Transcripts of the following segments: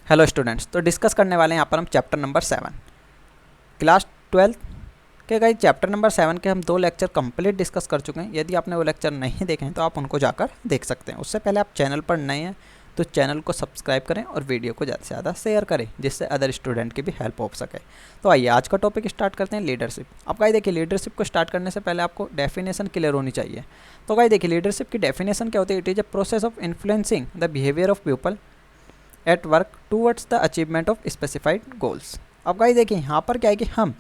Hello students, तो discuss करने वाले हैं यहाँ पर हम चैप्टर नंबर 7 क्लास 12 के गाइस। चैप्टर नंबर 7 के हम 2 लेक्चर कंप्लीट डिस्कस कर चुके हैं। यदि आपने वो लेक्चर नहीं देखे हैं तो आप उनको जाकर देख सकते हैं। उससे पहले आप चैनल पर नए हैं तो चैनल को सब्सक्राइब करें और वीडियो को ज़्यादा से ज़्यादा शेयर करें, जिससे अदर स्टूडेंट की भी हेल्प हो सके। तो आइए आज का टॉपिक स्टार्ट करते हैं, लीडरशिप। अब गाइस देखिए, लीडरशिप को स्टार्ट करने से पहले आपको डेफिनेशन क्लियर होनी चाहिए। तो गाइस देखिए, लीडरशिप की डेफिनेशन क्या होती है? It is a process of influencing the behaviour of people at work towards the achievement of specified goals. अब गाइस देखिए, यहाँ पर क्या है कि हम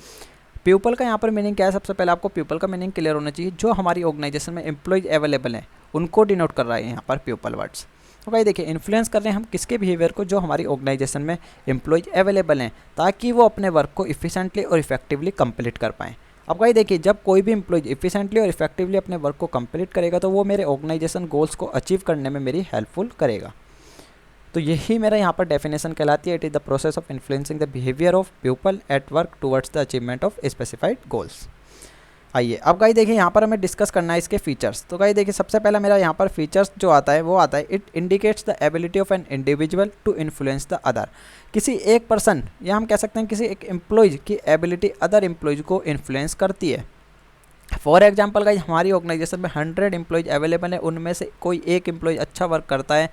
पीपल का यहाँ पर मीनिंग क्या है? सबसे पहले आपको पीपल का मीनिंग क्लियर होना चाहिए। जो हमारी ऑर्गेनाइजेशन में एम्प्लॉयज अवेलेबल हैं उनको डिनोट कर रहा है यहाँ पर पीपल वर्ड्स। तो भाई देखिए, इन्फ्लुएंस कर रहे हैं हम किसके बिहेवियर को? जो हमारी ऑर्गेनाइजेशन में एम्प्लॉयज अवेलेबल हैं, ताकि वो अपने वर्क को इफिशिएंटली और इफेक्टिवली कंप्लीट कर पाएँ। अब भाई देखिए, जब कोई भी एम्प्लॉयज इफिशिएंटली और इफेक्टिवली अपने वर्क को कंप्लीट करेगा तो वो मेरे ऑर्गेनाइजेशन गोल्स को अचीव करने में मेरी हेल्पफुल करेगा। तो यही मेरा यहाँ पर डेफिनेशन कहलाती है। It is the process of influencing the behaviour of people at work towards the achievement of specified goals. आइए अब गाइस देखिए, यहाँ पर हमें डिस्कस करना है इसके फीचर्स। तो गाइस देखिए, सबसे पहला मेरा यहाँ पर फीचर्स जो आता है वो आता है, it indicates the ability of an individual to influence the other. किसी एक पर्सन या हम कह सकते हैं किसी एक एम्प्लॉयज की एबिलिटी अदर एम्प्लॉयज को इन्फ्लुएंस करती है। फॉर एग्जाम्पल गाइज, हमारी ऑर्गेनाइजेशन में 100 एम्प्लॉयज अवेलेबल है, उनमें से कोई एक एम्प्लॉय अच्छा वर्क करता है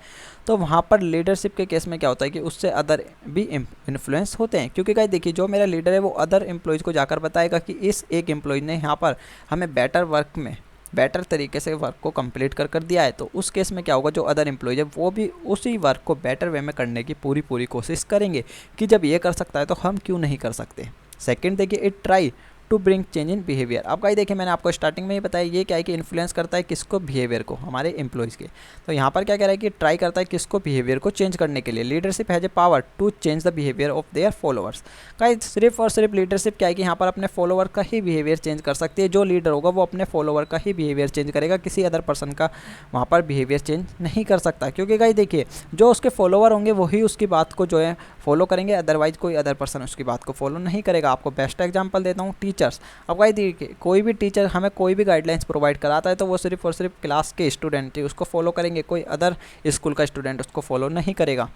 तो वहाँ पर लीडरशिप के केस में क्या होता है कि उससे अदर भी इन्फ्लुएंस होते हैं। क्योंकि गाइज देखिए, जो मेरा लीडर है वो अदर एम्प्लॉयज़ को जाकर बताएगा कि इस एक एम्प्लॉय ने यहाँ पर हमें बेटर तरीके से वर्क को कंप्लीट कर दिया है। तो उस केस में क्या होगा, जो अदर एम्प्लॉयज है वो भी उसी वर्क को बेटर वे में करने की पूरी कोशिश करेंगे कि जब ये कर सकता है तो हम क्यों नहीं कर सकते। सेकेंड देखिए, it try to bring change in behaviour. अब गाइस देखिए, मैंने आपको स्टार्टिंग में ही बताया ये क्या है कि इन्फ्लुएंस करता है किसको? बिहेवियर को, हमारे एम्प्लॉयज़ के। तो यहाँ पर क्या कह रहा है कि ट्राई करता है किसको? बिहेवियर को चेंज करने के लिए। Leadership has a power to change the behaviour of their followers. Guys सिर्फ और सिर्फ लीडरशिप क्या है कि यहाँ पर अपने फॉलोअर का ही बिहेवियर चेंज कर सकती है। जो लीडर होगा वो अपने फॉलोअर का ही बिहेवियर चेंज करेगा, किसी अदर पर्सन का वहाँ पर बिहेवियर चेंज नहीं कर सकता। क्योंकि गाइस देखिए, जो उसके फॉलोअर होंगे वही उसकी बात को जो है फॉलो करेंगे, अदरवाइज कोई अदर पर्सन उसकी बात को फॉलो नहीं करेगा। आपको बेस्ट एग्जाम्पल देता हूँ, टीचर्स। अब गाइस देखिए, कोई भी टीचर हमें कोई भी गाइडलाइंस प्रोवाइड कराता है तो वो सिर्फ और सिर्फ क्लास के स्टूडेंट ही उसको फॉलो करेंगे, कोई अदर स्कूल का स्टूडेंट उसको फॉलो नहीं करेगा।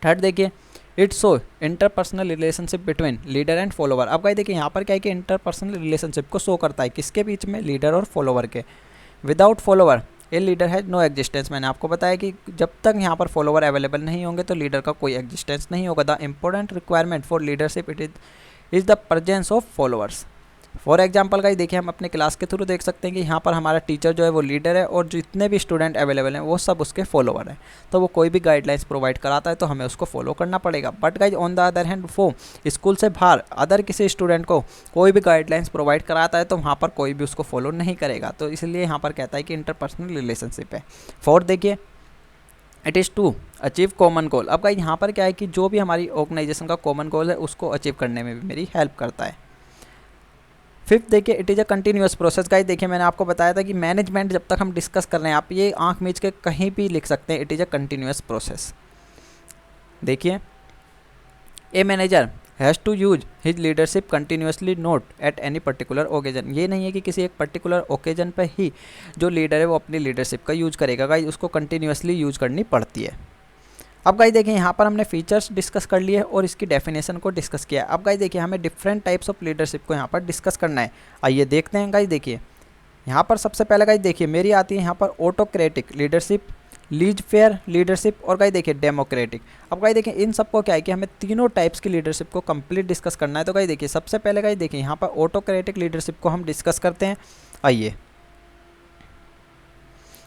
थर्ड देखिए, it's so interpersonal relationship between leader and follower. अब गाइस देखिए, यहाँ पर क्या है कि इंटरपर्सनल रिलेशनशिप को शो करता है किसके बीच में? लीडर और फॉलोवर के। Without follower a leader has no existence. मैंने आपको बताया कि जब तक यहाँ पर फॉलोवर अवेलेबल नहीं होंगे तो लीडर का कोई एग्जिस्टेंस नहीं होगा। The important requirement for leadership it is the presence of followers. For example guys देखिए, हम अपने क्लास के थ्रू देख सकते हैं कि यहाँ पर हमारा टीचर जो है वो लीडर है और जितने भी स्टूडेंट अवेलेबल हैं वो सब उसके फॉलोवर हैं। तो वो कोई भी गाइडलाइंस प्रोवाइड कराता है तो हमें उसको फॉलो करना पड़ेगा। But guys on the other hand, वो स्कूल से बाहर अदर किसी स्टूडेंट को कोई भी गाइडलाइंस प्रोवाइड कराता है तो वहाँ पर कोई भी उसको फॉलो नहीं करेगा। तो इसलिए यहाँ पर कहता है कि इंटरपर्सनल रिलेशनशिप है। फोर्थ देखिए, it is to achieve common goal. अब गाइस यहाँ पर क्या है कि जो भी हमारी ऑर्गेनाइजेशन का कॉमन गोल है उसको अचीव करने में भी मेरी हेल्प करता है। फिफ्थ देखिए, it is a continuous process. Guys देखिए, मैंने आपको बताया था कि मैनेजमेंट जब तक हम डिस्कस कर रहे हैं, आप ये आंख मीच के कहीं भी लिख सकते हैं, it is a continuous process. देखिए, a manager has to use his leadership continuously, not at any particular occasion. ये नहीं है कि किसी एक पर्टिकुलर ओकेजन पर ही जो लीडर है वो अपनी लीडरशिप का यूज करेगा। गाइस उसको कंटिन्यूसली यूज करनी पड़ती है। अब गाइस देखिए, यहाँ पर हमने फीचर्स डिस्कस कर लिए और इसकी डेफिनेशन को डिस्कस किया। अब गाइस देखिए, हमें डिफरेंट टाइप्स ऑफ लीडरशिप को यहाँ पर डिस्कस करना है। आइए देखते हैं। गाइस देखिए, यहाँ पर सबसे पहले गाइस देखिए मेरी आती है यहाँ पर autocratic leadership, lease faire leadership और गाइस देखिए डेमोक्रेटिक। अब गाइस देखिए, इन सबको क्या है कि हमें तीनों टाइप्स की लीडरशिप को कंप्लीट डिस्कस करना है। तो गाइस देखिए, सबसे पहले गाइस देखिए यहाँ पर ऑटोक्रेटिक लीडरशिप को हम डिस्कस करते हैं। आइए,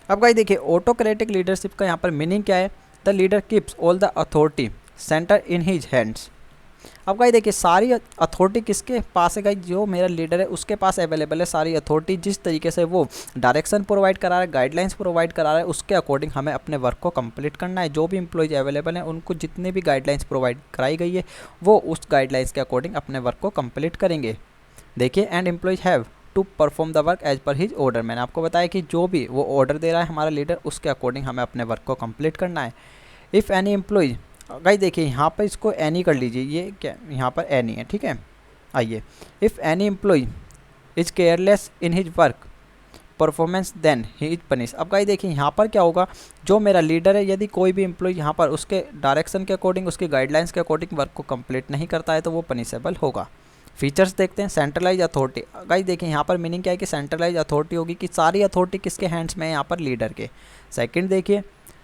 अब गाइस देखिए, ऑटोक्रेटिक लीडरशिप का यहाँ पर मीनिंग क्या है? The leader keeps all the authority centre in his hands. अब गाइस देखिए, सारी अथॉरिटी किसके पास है? गाइस जो मेरा लीडर है उसके पास अवेलेबल है सारी अथॉरिटी। जिस तरीके से वो डायरेक्शन प्रोवाइड करा रहा है, गाइडलाइंस प्रोवाइड करा रहा है, उसके अकॉर्डिंग हमें अपने वर्क को कंप्लीट करना है। जो भी एम्प्लॉयज अवेलेबल हैं उनको जितनी भी गाइडलाइंस प्रोवाइड कराई गई है वो उस गाइडलाइंस के अकॉर्डिंग अपने वर्क को कंप्लीट करेंगे। देखिए, and employees have to perform the work as per his order. मैंने आपको बताया कि जो भी वो ऑर्डर दे रहा है हमारा लीडर, उसके अकॉर्डिंग हमें अपने वर्क को कंप्लीट करना है। इफ़ एनी एम्प्लॉय, गाइस देखिए यहाँ पर इसको एनी कर लीजिए, ये क्या यहाँ पर एनी है, ठीक है। आइए, if any employee is careless in his work performance then he is punish. अब गाइस देखिए यहाँ पर क्या होगा, जो मेरा लीडर है यदि कोई भी एम्प्लॉय यहाँ पर उसके डायरेक्शन के अकॉर्डिंग, उसकी गाइडलाइंस के अकॉर्डिंग वर्क को कंप्लीट नहीं करता है तो वो पनिशेबल होगा। फीचर्स देखते हैं। सेंट्रलाइज अथॉरिटी, गाइस देखिए यहाँ पर मीनिंग क्या है कि सेंट्रलाइज अथॉरिटी होगी कि सारी अथॉरिटी किसके हैंड्स में है, यहाँ पर लीडर के। सेकंड देखिए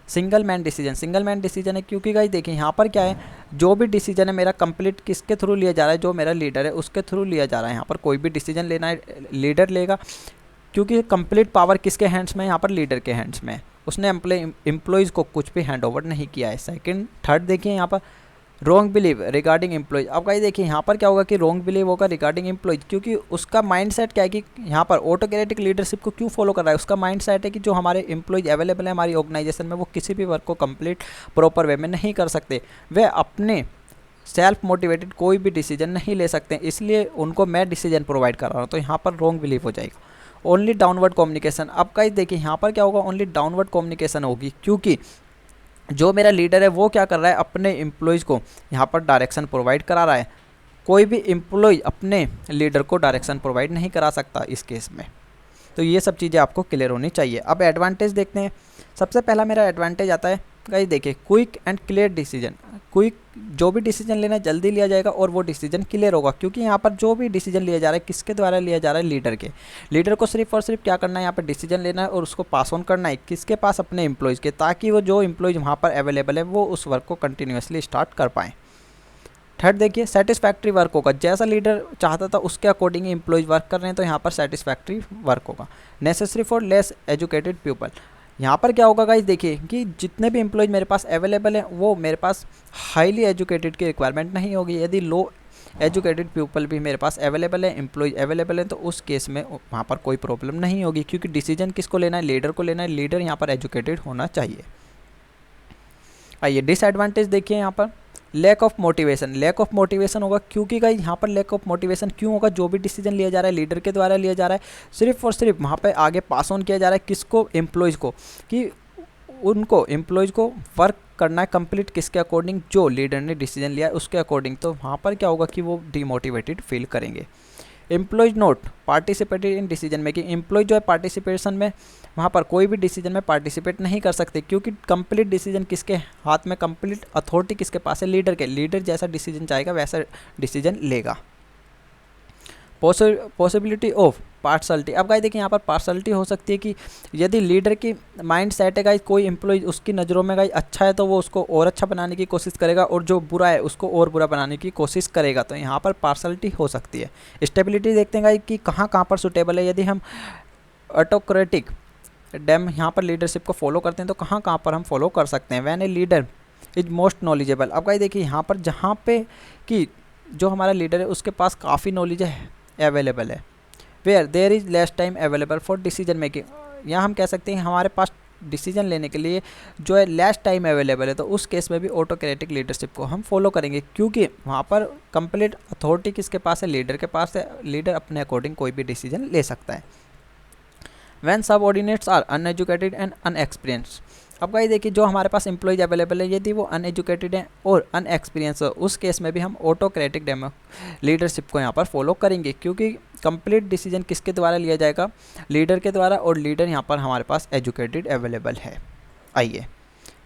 single man decision, single man decision है क्योंकि गाइस देखिए यहाँ पर क्या है, जो भी डिसीजन है मेरा कंप्लीट किसके थ्रू लिया जा रहा है, जो मेरा लीडर है उसके थ्रू लिया जा रहा है। यहाँ पर कोई भी डिसीजन लेना है लीडर लेगा क्योंकि कंप्लीट पावर किसके हैंड्स में है, यहाँ पर लीडर के हैंड्स में है। उसने एम्प्लॉयज़ को कुछ भी हैंड ओवर नहीं किया है। सेकंड थर्ड देखिए यहाँ पर रॉन्ग बिलीव रिगार्डिंग एम्प्लॉयज। अब गाइस देखिए यहाँ पर क्या होगा कि रॉन्ग बिलीव होगा रिगार्डिंग एम्प्लॉयज, क्योंकि उसका माइंडसेट क्या है कि यहाँ पर ऑटोक्रेटिक लीडरशिप को क्यों फॉलो कर रहा है। उसका माइंडसेट है कि जो हमारे एम्प्लॉयज अवेलेबल है हमारी ऑर्गेनाइजेशन में वो किसी भी वर्क को कंप्लीट प्रॉपर वे में नहीं कर सकते, वे अपने सेल्फ मोटिवेटेड कोई भी डिसीजन नहीं ले सकते, इसलिए उनको मैं डिसीजन प्रोवाइड कर रहा हूँ। तो यहाँ पर रॉन्ग बिलीव हो जाएगा। ओनली डाउनवर्ड कम्युनिकेशन, अब गाइस देखिए यहाँ पर क्या होगा, ओनली डाउनवर्ड कम्युनिकेशन होगी क्योंकि जो मेरा लीडर है वो क्या कर रहा है, अपने एम्प्लॉयज़ को यहाँ पर डायरेक्शन प्रोवाइड करा रहा है। कोई भी एम्प्लॉय अपने लीडर को डायरेक्शन प्रोवाइड नहीं करा सकता इस केस में। तो ये सब चीज़ें आपको क्लियर होनी चाहिए। अब एडवांटेज देखते हैं। सबसे पहला मेरा एडवांटेज आता है गाइस देखिए quick and clear decision. Quick, जो भी डिसीजन लेना है जल्दी लिया जाएगा और वो डिसीजन क्लियर होगा क्योंकि यहाँ पर जो भी डिसीजन लिया जा रहा है किसके द्वारा लिया जा रहा है, लीडर के। लीडर को सिर्फ और सिर्फ क्या करना है, यहाँ पर डिसीजन लेना है और उसको पास ऑन करना है किसके पास, अपने एम्प्लॉयज़ के, ताकि वो जो एम्प्लॉयज़ वहाँ पर अवेलेबल है वो उस वर्क को कंटिन्यूसली स्टार्ट कर पाएँ। थर्ड देखिए सेटिस्फैक्ट्री वर्क होगा, जैसा लीडर चाहता था उसके अकॉर्डिंग एम्प्लॉयज़ वर्क कर रहे हैं तो यहाँ पर सेटिस्फैक्ट्री वर्क होगा। Necessary for less educated people, यहाँ पर क्या होगा गाइस देखिए कि जितने भी एम्प्लॉयज़ मेरे पास अवेलेबल हैं वो मेरे पास हाईली एजुकेटेड की रिक्वायरमेंट नहीं होगी। यदि लो एजुकेटेड पीपल भी मेरे पास अवेलेबल है, एम्प्लॉय अवेलेबल है, तो उस केस में वहाँ पर कोई प्रॉब्लम नहीं होगी क्योंकि डिसीजन किसको लेना है, लीडर को लेना है। लीडर यहाँ पर एजुकेटेड होना चाहिए। आइए डिसएडवांटेज देखिए यहाँ पर lack of motivation. Lack of motivation होगा क्योंकि गाइस यहाँ पर लैक ऑफ मोटिवेशन क्यों होगा, जो भी डिसीजन लिया जा रहा है लीडर के द्वारा लिया जा रहा है, सिर्फ और सिर्फ वहाँ पे आगे पास ऑन किया जा रहा है किसको, एम्प्लॉयज़ को, कि उनको एम्प्लॉयज़ को वर्क करना है कंप्लीट किसके अकॉर्डिंग, जो लीडर ने डिसीजन लिया है उसके अकॉर्डिंग। तो वहाँ पर क्या होगा कि वो डीमोटिवेटेड फील करेंगे। Employees not participated in decision making, employee जो है पार्टिसिपेशन में वहाँ पर कोई भी डिसीजन में पार्टिसिपेट नहीं कर सकते क्योंकि कंप्लीट डिसीजन किसके हाथ में, कंप्लीट अथॉरिटी किसके पास है, लीडर के। लीडर जैसा डिसीजन चाहेगा वैसा डिसीजन लेगा। पॉसिबिलिटी ऑफ पार्शलिटी, अब गाइस देखिए यहाँ पर पार्शलिटी हो सकती है कि यदि लीडर की माइंड सेट है गाइस, कोई एम्प्लॉय उसकी नज़रों में गाइस अच्छा है तो वो उसको और अच्छा बनाने की कोशिश करेगा और जो बुरा है उसको और बुरा बनाने की कोशिश करेगा, तो यहाँ पर पार्शलिटी हो सकती है। स्टेबिलिटी देखते हैं गाइस कि कहाँ कहाँ पर सुटेबल है। यदि हम ऑटोक्रेटिक डैम यहाँ पर लीडरशिप को फॉलो करते हैं तो कहाँ कहाँ पर हम फॉलो कर सकते हैं। When a leader is most knowledgeable, अब गाइस देखिए यहाँ पर जहाँ पे कि जो हमारा लीडर है उसके पास काफ़ी नॉलेज है अवेलेबल है। Where there is less time available for decision making, यहाँ हम कह सकते हैं हमारे पास डिसीजन लेने के लिए जो है लेस टाइम अवेलेबल है, तो उस केस में भी ऑटोक्रेटिक लीडरशिप को हम फॉलो करेंगे क्योंकि वहाँ पर कंप्लीट अथॉरिटी किसके पास है, लीडर के पास है। लीडर अपने अकॉर्डिंग कोई भी डिसीजन ले सकता है। When subordinates are uneducated and unexperienced, अब गाइस देखिए जो हमारे पास एम्प्लॉयज अवेलेबल है यदि वो अनएजुकेटेड हैं और अनएक्सपीरियंस हो, उस केस में भी हम ऑटोक्रेटिक डेमो लीडरशिप को यहाँ पर फॉलो करेंगे क्योंकि कंप्लीट डिसीजन किसके द्वारा लिया जाएगा, लीडर के द्वारा, और लीडर यहाँ पर हमारे पास एजुकेटेड अवेलेबल है। आइए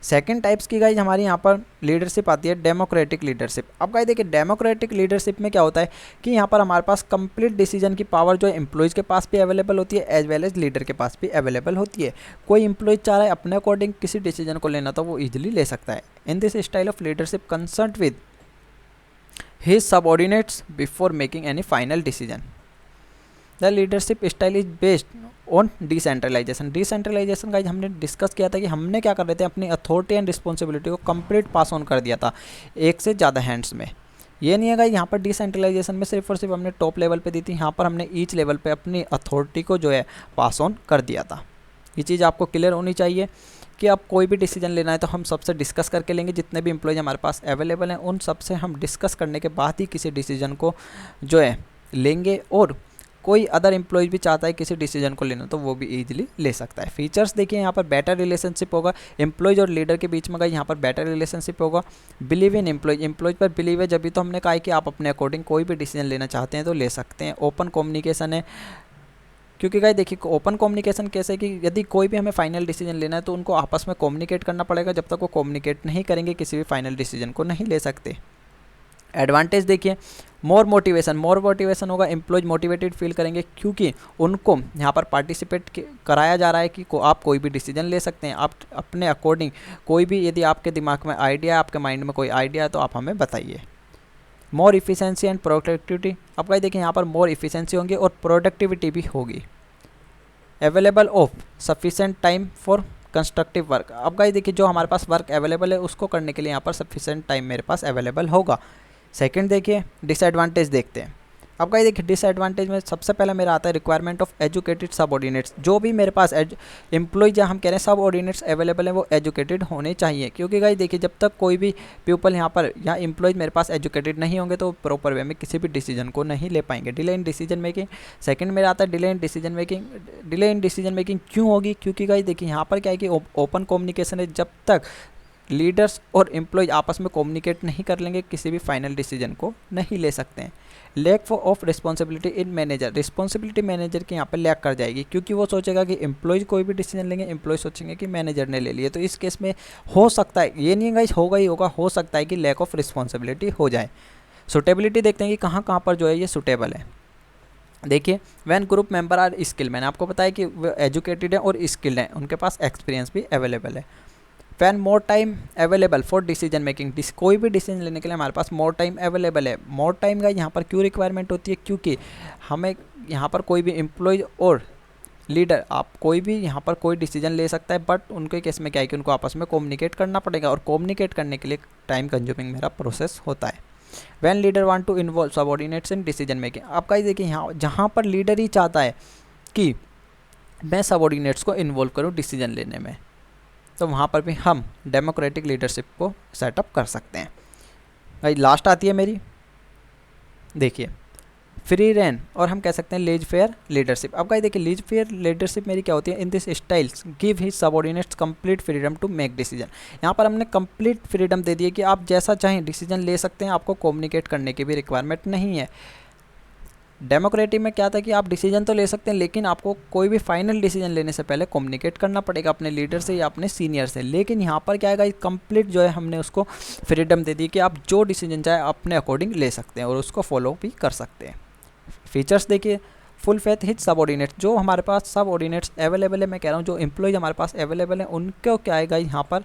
सेकंड टाइप्स की गाइज हमारी यहाँ पर लीडरशिप आती है डेमोक्रेटिक लीडरशिप। अब गाइज देखिए डेमोक्रेटिक लीडरशिप में क्या होता है कि यहाँ पर हमारे पास कंप्लीट डिसीजन की पावर जो है एम्प्लॉयज़ के पास भी अवेलेबल होती है एज वेल एज लीडर के पास भी अवेलेबल होती है। कोई एम्प्लॉय चाह रहा है अपने अकॉर्डिंग किसी डिसीजन को लेना तो वो ईजिली ले सकता है। In this style of leadership concern with his subordinates before making any final decision. The leadership style is based on decentralisation. Decentralisation का हमने डिस्कस किया था कि हमने क्या कर रहे थे, अपनी अथॉरिटी एंड रिस्पॉन्सिबिलिटी को कंप्लीट पास ऑन कर दिया था एक से ज़्यादा हैंड्स में। ये नहीं है गाइस यहाँ पर डिसेंट्रलाइजेशन में सिर्फ और सिर्फ हमने टॉप लेवल पे दी थी, यहाँ पर हमने ईच लेवल पे अपनी अथॉरिटी को जो है पास ऑन कर दिया था। ये चीज़ आपको क्लियर होनी चाहिए कि अब कोई भी डिसीजन लेना है तो हम सबसे डिस्कस करके लेंगे, जितने भी एम्प्लॉयज हमारे पास अवेलेबल हैं उन सबसे हम डिस्कस करने के बाद ही किसी डिसीजन को जो है लेंगे, और कोई अदर एम्प्लॉय भी चाहता है किसी डिसीजन को लेना तो वो भी इजीली ले सकता है। फीचर्स देखिए यहाँ पर बेटर रिलेशनशिप होगा एम्प्लॉयज और लीडर के बीच में का, यहाँ पर बेटर रिलेशनशिप होगा। बिलीव इन एम्प्लॉयज पर बिलीव है, जब भी तो हमने कहा है कि आप अपने अकॉर्डिंग कोई भी डिसीजन लेना चाहते हैं तो ले सकते हैं। ओपन कम्युनिकेशन है, क्योंकि गाइस देखिए ओपन कम्युनिकेशन कैसे कि यदि कोई भी हमें फाइनल डिसीजन लेना है तो उनको आपस में कम्युनिकेट करना पड़ेगा, जब तक वो कम्युनिकेट नहीं करेंगे किसी भी फाइनल डिसीजन को नहीं ले सकते। एडवांटेज देखिए, मोर मोटिवेशन होगा, एम्प्लॉयज मोटिवेटेड फील करेंगे क्योंकि उनको यहाँ पर पार्टिसिपेट कराया जा रहा है कि आप कोई भी डिसीजन ले सकते हैं, आप अपने अकॉर्डिंग कोई भी, यदि आपके दिमाग में आइडिया है, आपके माइंड में कोई आइडिया है तो आप हमें बताइए। मोर इफिशिएंसी एंड प्रोडक्टिविटी, अब गाइस देखिए यहाँ पर मोर इफिशिएंसी होंगी और प्रोडक्टिविटी भी होगी। Available of sufficient time for constructive work, अब गाइस देखिए जो हमारे पास वर्क अवेलेबल है उसको करने के लिए यहाँ पर सफिशेंट टाइम मेरे पास अवेलेबल होगा। सेकंड देखिए डिसएडवांटेज देखते हैं। अब गाइस देखिए डिसएडवांटेज में सबसे पहला मेरा आता है रिक्वायरमेंट ऑफ एजुकेटेड सबऑर्डिनेट्स, जो भी मेरे पास एम्प्लॉय या हम कह रहे हैं सबऑर्डिनेट्स अवेलेबल है वो एजुकेटेड होने चाहिए, क्योंकि गाइस देखिए जब तक कोई भी पीपल यहाँ पर या एम्प्लॉयज मेरे पास एजुकेटेड नहीं होंगे तो प्रॉपर वे में किसी भी डिसीजन को नहीं ले पाएंगे। Delay in decision making, second मेरा आता है delay in decision making. Delay in decision making क्यों होगी, क्योंकि गाइस देखिए यहाँ पर क्या है कि ओपन कम्युनिकेशन है, जब तक लीडर्स और एम्प्लॉय आपस में कम्युनिकेट नहीं कर लेंगे किसी भी फाइनल डिसीजन को नहीं ले सकते हैं। Lack of responsibility in manager, responsibility manager की यहाँ पर लैक कर जाएगी, क्योंकि वो सोचेगा कि एम्प्लॉयज कोई भी डिसीजन लेंगे, एम्प्लॉय सोचेंगे कि मैनेजर ने ले लिए, तो इस केस में हो सकता है, ये नहीं गाइस होगा ही होगा, हो सकता है कि लैक ऑफ रिस्पॉन्सिबिलिटी हो जाए। सुटेबिलिटी देखते हैं कि कहाँ कहाँ पर जो है ये सुटेबल है। देखिए when group member are skill, मैंने आपको बताया कि वो एजुकेटेड है और स्किल्ड है, उनके पास एक्सपीरियंस भी अवेलेबल है। When more time available for decision making, कोई भी डिसीजन लेने के लिए हमारे पास मोर टाइम अवेलेबल है। मोर टाइम का यहाँ पर क्यों रिक्वायरमेंट होती है, क्योंकि हमें यहाँ पर कोई भी एम्प्लॉय और लीडर, आप कोई भी यहाँ पर कोई डिसीजन ले सकता है, बट उनके केस में क्या है कि उनको आपस में कम्युनिकेट करना पड़ेगा, और कम्युनिकेट करने के लिए टाइम कंज्यूमिंग मेरा प्रोसेस होता है। When leader want to involve subordinates in decision making, आपका देखिए यहाँ जहाँ पर लीडर ही चाहता है कि मैं सबऑर्डिनेट्स को इन्वॉल्व करूँ डिसीजन लेने में, तो वहाँ पर भी हम डेमोक्रेटिक लीडरशिप को सेटअप कर सकते हैं। भाई लास्ट आती है मेरी, देखिए फ्री रेन, और हम कह सकते हैं लीज फेयर लीडरशिप। अब गाइस देखिए लीज फेयर लीडरशिप मेरी क्या होती है, in this styles give his subordinates complete freedom to make decision, यहाँ पर हमने कंप्लीट फ्रीडम दे दी है कि आप जैसा चाहें डिसीजन ले सकते हैं, आपको कम्युनिकेट करने की भी रिक्वायरमेंट नहीं है। डेमोक्रेटिक में क्या था कि आप डिसीजन तो ले सकते हैं, लेकिन आपको कोई भी फाइनल डिसीजन लेने से पहले कम्युनिकेट करना पड़ेगा अपने लीडर से या अपने सीनियर से। लेकिन यहाँ पर क्या है, कंप्लीट जो है हमने उसको फ्रीडम दे दी कि आप जो डिसीजन चाहे अपने अकॉर्डिंग ले सकते हैं और उसको फॉलो भी कर सकते हैं। फीचर्स देखिए, फुल फेथ हिज सबऑर्डिनेट्स, जो हमारे पास सबऑर्डिनेट्स अवेलेबल है, मैं कह रहा हूँ जो एम्प्लॉयज हमारे पास अवेलेबल है उनको क्या आएगा यहाँ पर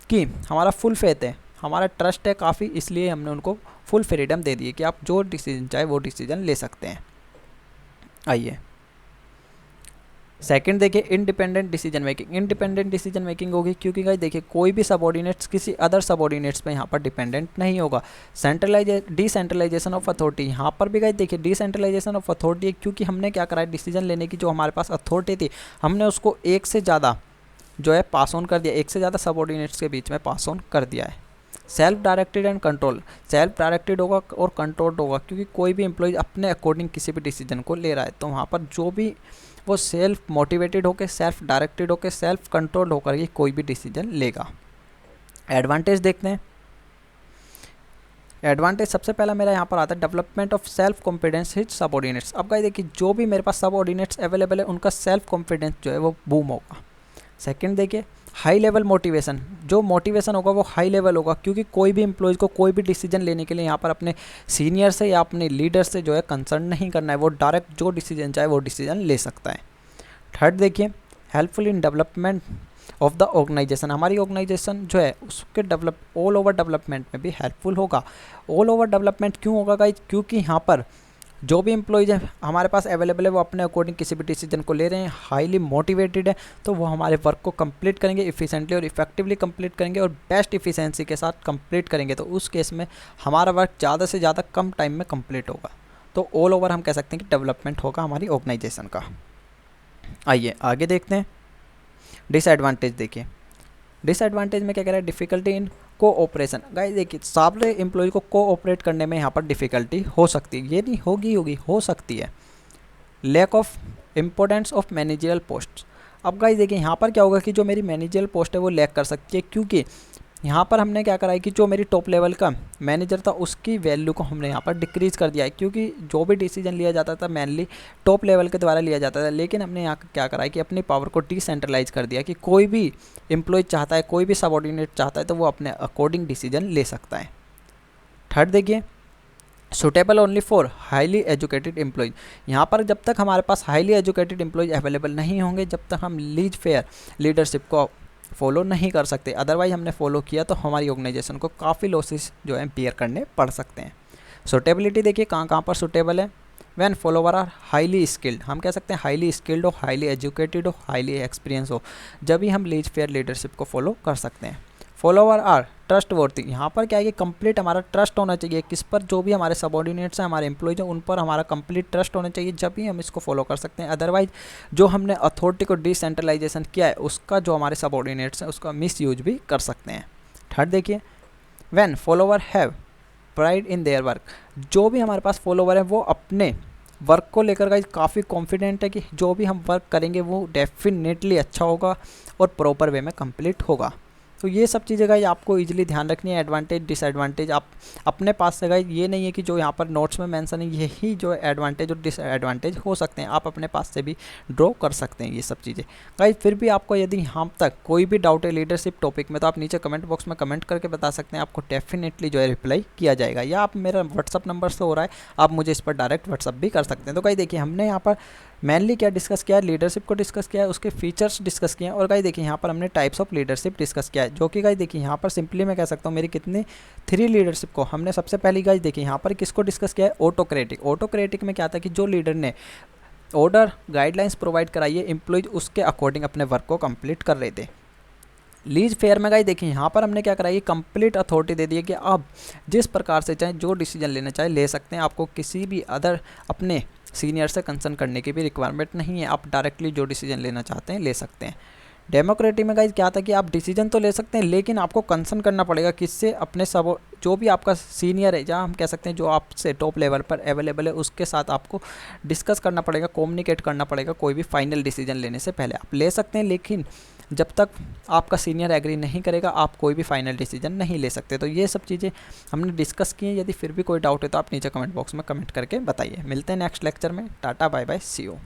कि हमारा फुल फेथ है, हमारा ट्रस्ट है काफ़ी, इसलिए हमने उनको फुल फ्रीडम दे दी है कि आप जो डिसीजन चाहे वो डिसीजन ले सकते हैं। आइए सेकंड देखिए independent decision making. Independent decision making होगी क्योंकि गाइस देखिए कोई भी सबऑर्डिनेट्स किसी अदर सबऑर्डिनेट्स पे यहाँ पर डिपेंडेंट नहीं होगा। डिसेंट्रलाइजेशन ऑफ अथॉरिटी, यहाँ पर भी गाइस देखिए डिसेंट्रलाइजेशन ऑफ अथॉरिटी है, क्योंकि हमने क्या करा है, डिसीजन लेने की जो हमारे पास अथॉरिटी थी हमने उसको एक से ज़्यादा जो है पास ऑन कर दिया, एक से ज़्यादा सबऑर्डिनेट्स के बीच में पास ऑन कर दिया है। Self directed and control, self directed होगा और कंट्रोल्ड होगा, क्योंकि कोई भी एम्प्लॉय अपने अकॉर्डिंग किसी भी डिसीजन को ले रहा है, तो वहाँ पर जो भी वो सेल्फ मोटिवेटेड होकर, सेल्फ डायरेक्टेड होकर, सेल्फ कंट्रोल्ड होकर ही कोई भी डिसीजन लेगा। एडवांटेज देखते हैं। एडवांटेज सबसे पहला मेरा यहाँ पर आता है development of self confidence his subordinates. अब गाइस देखिए जो भी मेरे पास सबऑर्डिनेट्स अवेलेबल है उनका सेल्फ कॉन्फिडेंस जो है वो बूम होगा। सेकंड देखिए हाई लेवल मोटिवेशन, जो मोटिवेशन होगा वो हाई लेवल होगा, क्योंकि कोई भी एम्प्लॉयज़ को कोई भी डिसीजन लेने के लिए यहाँ पर अपने सीनियर से या अपने लीडर से जो है कंसर्न नहीं करना है, वो डायरेक्ट जो डिसीजन चाहे वो डिसीजन ले सकता है। थर्ड देखिए helpful in development of the organisation, हमारी ऑर्गेनाइजेशन जो है उसके ऑल ओवर डेवलपमेंट में भी हेल्पफुल होगा। ऑल ओवर डेवलपमेंट क्यों होगा गाइस, क्योंकि यहाँ पर जो भी एम्प्लॉयज हैं हमारे पास अवेलेबल है वो अपने अकॉर्डिंग किसी भी डिसीजन को ले रहे हैं, हाईली मोटिवेटेड है, तो वो हमारे वर्क को कंप्लीट करेंगे, इफिशिएंटली और इफेक्टिवली कंप्लीट करेंगे और बेस्ट इफिशिएंसी के साथ कंप्लीट करेंगे, तो उस केस में हमारा वर्क ज़्यादा से ज़्यादा कम टाइम में कंप्लीट होगा। तो ऑल ओवर हम कह सकते हैं कि डेवलपमेंट होगा हमारी ऑर्गेनाइजेशन का। आइए आगे देखते हैं। डिसएडवांटेज देखिए, डिसएडवांटेज में क्या कह रहा है, डिफ़िकल्टी इन कोऑपरेशन। गाइस देखिए सारे एम्प्लॉय को कोऑपरेट करने में यहाँ पर डिफ़िकल्टी हो सकती है, ये नहीं होगी हो सकती है। Lack of importance of managerial post, अब गाइस देखिए यहाँ पर क्या होगा कि जो मेरी मैनेजरियल पोस्ट है वो लैक कर सकती है, क्योंकि यहाँ पर हमने क्या करा है कि जो मेरी टॉप लेवल का मैनेजर था उसकी वैल्यू को हमने यहाँ पर डिक्रीज़ कर दिया है, क्योंकि जो भी डिसीजन लिया जाता था मेनली टॉप लेवल के द्वारा लिया जाता था। लेकिन हमने यहाँ क्या करा है कि अपनी पावर को डिसेंट्रलाइज कर दिया कि कोई भी एम्प्लॉय चाहता है, कोई भी सबऑर्डिनेट चाहता है तो वो अपने अकॉर्डिंग डिसीजन ले सकता है। थर्ड देखिए, suitable only for highly educated employees. यहाँ पर जब तक हमारे पास हाईली एजुकेटेड एम्प्लॉयज अवेलेबल नहीं होंगे, जब तक हम लीज फेयर लीडरशिप को फॉलो नहीं कर सकते। अदरवाइज हमने फॉलो किया तो हमारी ऑर्गेनाइजेशन को काफ़ी लॉसेस जो है बियर करने पड़ सकते हैं। सुटेबिलिटी देखिए कहाँ कहाँ पर सुटेबल है। When follower are highly skilled, हम कह सकते हैं हाईली स्किल्ड हो, हाईली एजुकेटेड हो, हाईली एक्सपीरियंस हो, जब भी हम लीज फेयर लीडरशिप को फॉलो कर सकते हैं। फॉलोवर आर ट्रस्ट वर्थी, यहाँ पर क्या है कि कंप्लीट हमारा ट्रस्ट होना चाहिए किस पर, जो भी हमारे सबऑर्डिनेट्स हैं, हमारे एम्प्लॉयज हैं, उन पर हमारा कंप्लीट ट्रस्ट होना चाहिए, जब भी हम इसको फॉलो कर सकते हैं। अदरवाइज जो हमने अथॉरिटी को डिसेंट्रलाइजेशन किया है उसका जो हमारे सबऑर्डिनेट्स हैं उसका मिस यूज भी कर सकते हैं। थर्ड देखिए, when follower have pride in their work, जो भी हमारे पास फॉलोवर है वो अपने वर्क को लेकर गाइस काफ़ी कॉन्फिडेंट है कि जो भी हम वर्क करेंगे वो डेफिनेटली अच्छा होगा और प्रॉपर वे में कंप्लीट होगा। तो ये सब चीज़ें गाइस आपको इजीली ध्यान रखनी है। एडवांटेज डिसएडवांटेज आप अपने पास से गाइस, ये नहीं है कि जो यहाँ पर नोट्स में मेंशन है यही जो एडवांटेज और डिसएडवांटेज हो सकते हैं, आप अपने पास से भी ड्रॉ कर सकते हैं ये सब चीज़ें। गाइस फिर भी आपको यदि यहाँ तक कोई भी डाउट है लीडरशिप टॉपिक में तो आप नीचे कमेंट बॉक्स में कमेंट करके बता सकते हैं, आपको डेफिनेटली जो है रिप्लाई किया जाएगा। या आप मेरा व्हाट्सअप नंबर से हो रहा है, आप मुझे इस पर डायरेक्ट व्हाट्सअप भी कर सकते हैं। तो गाइस देखिए हमने यहाँ पर मेनली क्या डिस्कस किया है, लीडरशिप को डिस्कस किया है, उसके फीचर्स डिस्कस किए हैं, और गाइस देखिए यहाँ पर हमने टाइप्स ऑफ लीडरशिप डिस्कस किया है, जो कि गाइस देखिए यहाँ पर सिंपली मैं कह सकता हूँ मेरी कितनी 3 लीडरशिप को हमने सबसे पहले गाइस देखिए यहाँ पर किसको डिस्कस किया है, ऑटोक्रेटिक। ऑटोक्रेटिक में क्या था कि जो लीडर ने ऑर्डर गाइडलाइंस प्रोवाइड कराई है, एम्प्लॉयज उसके अकॉर्डिंग अपने वर्क को कंप्लीट कर रहे थे। लीज फेयर में गाइस देखिए यहाँ पर हमने क्या कराई, कंप्लीट अथॉरिटी दे दी है कि आप जिस प्रकार से चाहें जो डिसीजन लेना चाहे ले सकते हैं, आपको किसी भी अदर अपने सीनियर से कंसर्न करने की भी रिक्वायरमेंट नहीं है, आप डायरेक्टली जो डिसीजन लेना चाहते हैं ले सकते हैं। डेमोक्रेटिक में गाइस क्या था कि आप डिसीजन तो ले सकते हैं लेकिन आपको कंसर्न करना पड़ेगा किससे, अपने सब जो भी आपका सीनियर है, जहाँ हम कह सकते हैं जो आपसे टॉप लेवल पर अवेलेबल है उसके साथ आपको डिस्कस करना पड़ेगा, कम्युनिकेट करना पड़ेगा। कोई भी फाइनल डिसीजन लेने से पहले आप ले सकते हैं, लेकिन जब तक आपका सीनियर एग्री नहीं करेगा आप कोई भी फाइनल डिसीजन नहीं ले सकते। तो ये सब चीज़ें हमने डिस्कस की हैं। यदि फिर भी कोई डाउट है तो आप नीचे कमेंट बॉक्स में कमेंट करके बताइए। मिलते हैं नेक्स्ट लेक्चर में। Tata bye bye, see you.